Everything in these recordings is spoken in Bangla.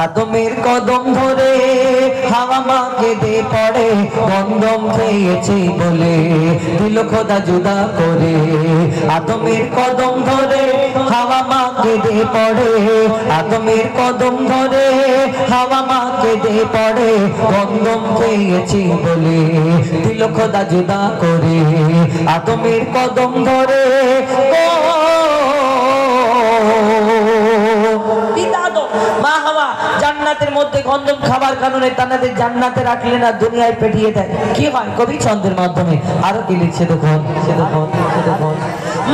আদমের কদম ধরে হাওয়া মা কেঁদে পড়ে, গন্ধম খেয়েছে বলে দিল খোদা জুদা করে। আদমের কদম ধরে হাওয়া মা কেঁদে পড়ে, আদমের কদম ধরে হাওয়া মা কেঁদে পড়ে, গন্ধম খেয়েছে বলে দিল খোদা জুদা করে। আদমের কদম ধরে মা হাওয়া জান্নাতের মধ্যে গন্ধম খাবার কারণে তাদের জান্নাতে রাখলে না দুনিয়ায় পেটিয়ে দেয়। কি হয় কবি ছন্দের মাধ্যমে আরো কি লিখছে দেখুন।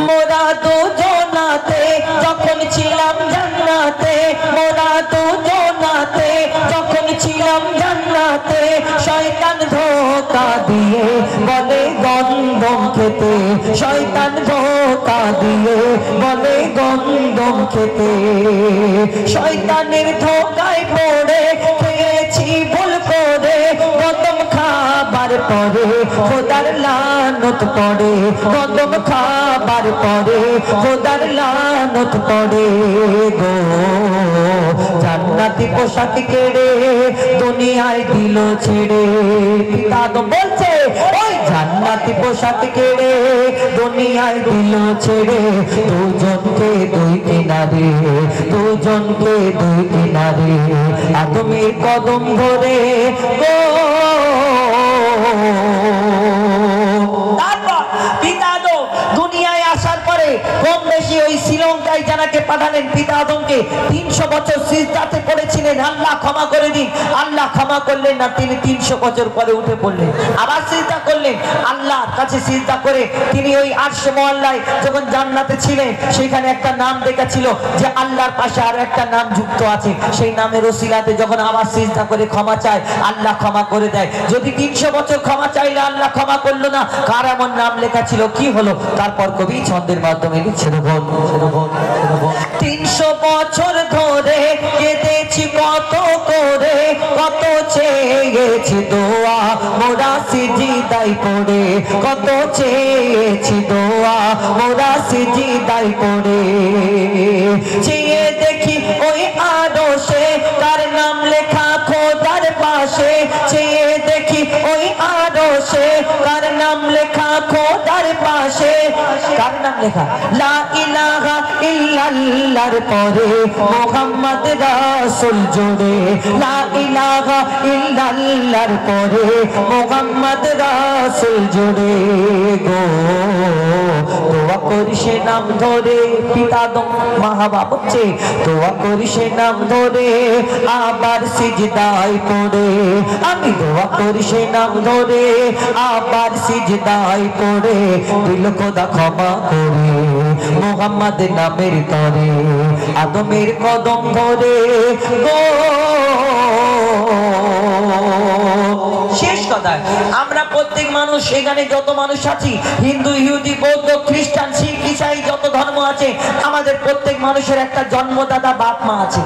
মোরা দুজনাতে যখন ছিলাম জান্নাতে, মোরা দুজনাতে যখন ছিলাম জান্নাতে, শয়তান ধোঁকা দিয়ে বলে গন্ধম খেতে, শয়তান ধোঁকা দিয়ে বলে গন্ধম খেতে। শয়তানের ধোঁকায় পড়ে খেয়েছি ভুল করে, গন্ধম খাবার পরে খোদার লানত পড়ে, গন্ধম খাবার পরে খোদার লানত পড়ে গো। জান্নাতি পোশাক কেড়ে দুনিয়ায় দিল ছেড়ে, পিতা তো বলছে ওই জান্নাতি পোশাক কেড়ে দুনিয়ায় দিল ছেড়ে। দুজনকে দুই কিনারে, দুজনকে দুই কিনারে, আদমের কদম ধরে গো। তারপর পিতা আদম দুনিয়ায় আসার পরে কম বেশি ওই শ্রীলঙ্কায় জানাকে পাঠালেন। পিতা আদমকে 300 বছর সিজদাতে পড়েছিলেন, আল্লাহ ক্ষমা করে দিন। আল্লাহ ক্ষমা করলেন না, তিনি 300 বছর পরে উঠে পড়লেন, আবার সিজদা করলেন। আল্লাহর কাছে সিজদা করে তিনি ওই আরশ মহল্লায় যখন জান্নাতে ছিলেন, সেখানে একটা নাম লেখা ছিল যে আল্লাহর পাশে আর একটা নাম যুক্ত আছে। সেই নামের ওসিলাতে যখন আবার সিজদা করে ক্ষমা চায়, আল্লাহ ক্ষমা করে দেয়। যদি 300 বছর ক্ষমা চাইলে আল্লাহ ক্ষমা করলো না, কার এমন নাম লেখা ছিল, কি হলো? তারপর কবি ছন্দের মাধ্যমে লিখছে 300 বছর ধরে কেঁদেছি কত করে, কত চেয়েছি দোয়া মোরা সিজদায় পড়ে, কত চেয়েছি দোয়া মোরা সিজদায় পড়ে। চেয়ে দেখি ওই আরশে কার নাম লেখা খোদার পাশে, চেয়ে দেখি ওই আরশে কার নাম লেখা খোদার পাশে। কার নাম লেখা? লা ইলাহা ইল্লাল্লাহর পরে মুহাম্মদ রাসূল জোড়ে, লা ইলাহা ইল্লাল্লাহর পরে মুহাম্মদ রাসূল জোড়ে গো। দোয়া করি সে নাম ধরে, পিতা আদম মা হাওয়া বলছে দোয়া করি সে নাম ধরে আবার সিজদায় পড়ে, আমি দোয়া করি সে নাম ধরে আবার সিজদায় পড়ে। দিল খোদা ক্ষমা করে মুহাম্মদ নামের তরে, আদমের কদম ধরে গো। শেষ কথা, আমরা প্রত্যেক মানুষ এখানে যত মানুষ আছি, হিন্দু, ইহুদি, বৌদ্ধ, খ্রিস্টান, শিখ, ইসাই, যত ধর্ম আছে, আমাদের প্রত্যেক মানুষের একটা জন্মদাতা বাপ মা আছে।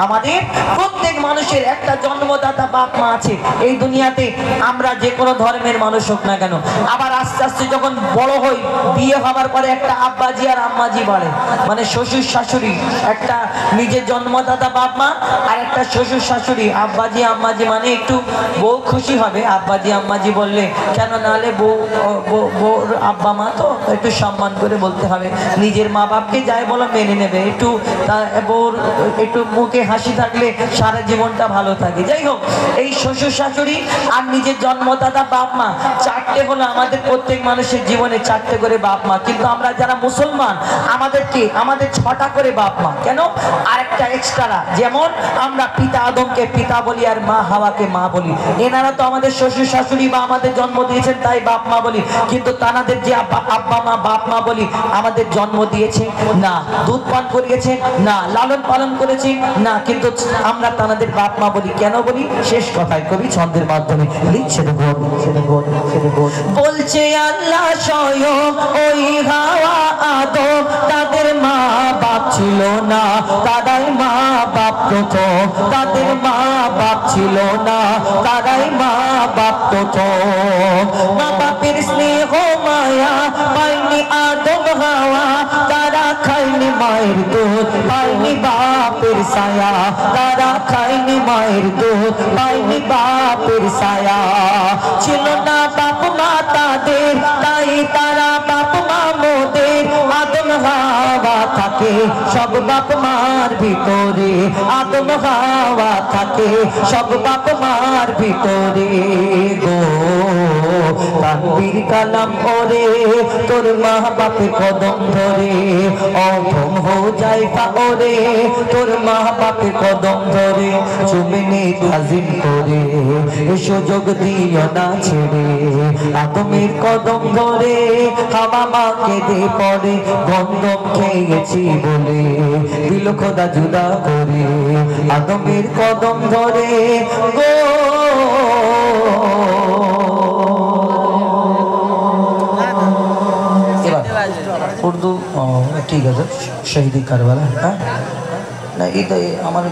আমাদের প্রত্যেক মানুষের একটা জন্মদাতা বাপ মা আছে। এই দুনিয়াতে আমরা যে কোনো ধর্মের মানুষ হোক না কেন, আবার আস্তে আস্তে যখন বড় হই, বিয়ে হওয়ার পরে একটা আব্বাজি আর আম্মাজি বাড়ে, মানে শ্বশুর শাশুড়ি, একটা নিজের জন্মদাতা বাপ মা আর একটা শ্বশুর শাশুড়ি। আব্বাজি আম্মাজি মানে একটু বউ খুশি হবে আব্বাজি আম্মাজি বললে, কেন নালে বউর আব্বা মা তো একটু সম্মান করে বলতে হবে। নিজের মা বাপকে যাই বলো মেনে নেবে, একটু বউর একটু মুখে হাসি থাকলে সারা জীবনটা ভালো থাকে। যাই হোক, এই শ্বশুর শাশুড়ি আর নিজের জন্মদাতা বাপ মা, চারটে হলো আমাদের প্রত্যেক মানুষের জীবনে, চারটে করে বাপ মা। কিন্তু আমরা যারা মুসলমান, আমাদের 6টা করে বাপ মা। কেন? আরেকটা এক্সট্রা, যেমন আমরা পিতা আদমকে পিতা বলি আর মা হাওয়াকে মা বলি। এনারা তো আমাদের শ্বশুর শাশুড়ি বা আমাদের জন্ম দিয়েছেন, তাই বাপ মা বলি। কিন্তু তাদের যে আব্বা মা বাপ মা বলি, আমাদের জন্ম দিয়েছে না, দুধ পান করিয়েছে না, লালন পালন করেছে না, কিন্তু আমরা তাদের বাপ মা বলি। কেন বলি? শেষ কথায় কবি ছন্দের মাধ্যমে লিখছে, বলছে আল্লাহ স্বয়ং ওই হাওয়া আদম তাদের মা বাপ ছিল না, তারাই মা বাপ প্রথম, তাদের মা বাপ ছিল না, তারাই মা বাপ প্রথম। মা বাপের স্নেহ মায়া পায়নি আদম হাওয়া, তারা খায়নি মায়ের দুধ পায়নি বাপের ছায়া, তারা খায়নি মায়ের দুধ পায়নি বাপের ছায়া। ছিল না বাপ মা তাদের, তাই তারা বাপ মা মোদের। আদম হাওয়া থাকে সব বাপ মার ভিতরে, আদম হাওয়া থাকে সব বাপ মার ভিতরে গো। তানবীর কালাম ওরে তোর মা বাপে কদম ধরে, অধম হো যায় পাওরে তোর মা বাপে কদম ধরে। চুমিনি তাজিম করে সুযোগ দিও না ছেড়ে, আদমের কদম ধরে হাওয়া মাকে দে পড়ে। গন্ধম খেয়েছি বলে দিল খোদা জুদা করে, আদমের কদম ধরে গো। উর্দু ঠিক আছে, শহীদ কারবালা। হ্যাঁ না, এটা আমার